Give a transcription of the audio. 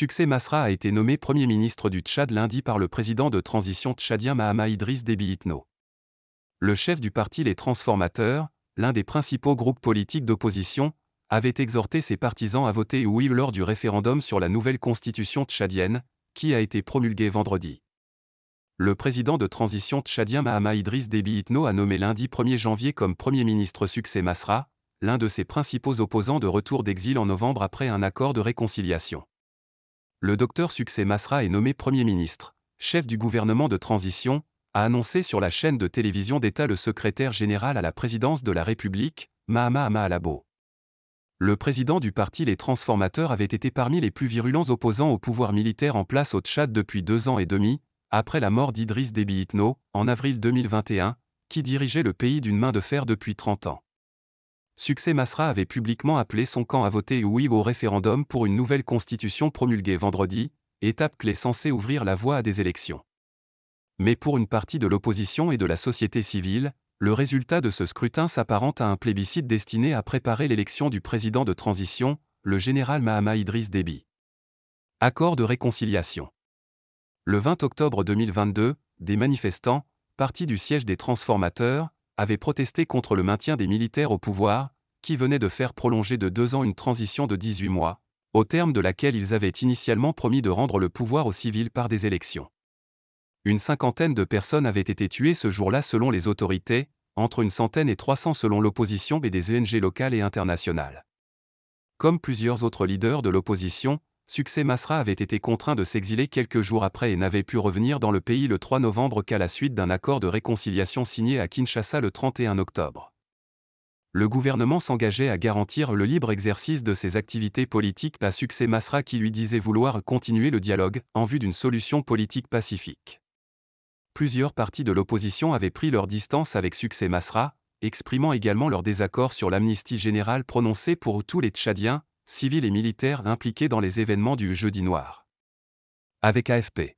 Succès Masra a été nommé Premier ministre du Tchad lundi par le président de transition tchadien Mahamat Idriss Déby Itno. Le chef du parti Les Transformateurs, l'un des principaux groupes politiques d'opposition, avait exhorté ses partisans à voter oui lors du référendum sur la nouvelle constitution tchadienne, qui a été promulguée vendredi. Le président de transition tchadien Mahamat Idriss Déby Itno a nommé lundi 1er janvier comme Premier ministre Succès Masra, l'un de ses principaux opposants de retour d'exil en novembre après un accord de réconciliation. Le docteur Succès Masra est nommé Premier ministre, chef du gouvernement de transition, a annoncé sur la chaîne de télévision d'État le secrétaire général à la présidence de la République, Mahama Ama Alabo. Le président du parti Les Transformateurs avait été parmi les plus virulents opposants au pouvoir militaire en place au Tchad depuis 2 ans et demi, après la mort d'Idriss Déby Itno, en avril 2021, qui dirigeait le pays d'une main de fer depuis 30 ans. Succès Masra avait publiquement appelé son camp à voter oui au référendum pour une nouvelle constitution promulguée vendredi, étape clé censée ouvrir la voie à des élections. Mais pour une partie de l'opposition et de la société civile, le résultat de ce scrutin s'apparente à un plébiscite destiné à préparer l'élection du président de transition, le général Mahamat Idriss Déby. Accord de réconciliation. Le 20 octobre 2022, des manifestants, partis du siège des transformateurs, avaient protesté contre le maintien des militaires au pouvoir, qui venait de faire prolonger de 2 ans une transition de 18 mois, au terme de laquelle ils avaient initialement promis de rendre le pouvoir aux civils par des élections. Une cinquantaine de personnes avaient été tuées ce jour-là selon les autorités, entre 100 et 300 selon l'opposition et des ONG locales et internationales. Comme plusieurs autres leaders de l'opposition, Succès Masra avait été contraint de s'exiler quelques jours après et n'avait pu revenir dans le pays le 3 novembre qu'à la suite d'un accord de réconciliation signé à Kinshasa le 31 octobre. Le gouvernement s'engageait à garantir le libre exercice de ses activités politiques à Succès Masra qui lui disait vouloir continuer le dialogue en vue d'une solution politique pacifique. Plusieurs partis de l'opposition avaient pris leur distance avec Succès Masra, exprimant également leur désaccord sur l'amnistie générale prononcée pour tous les Tchadiens, civils et militaires impliqués dans les événements du Jeudi noir. Avec AFP.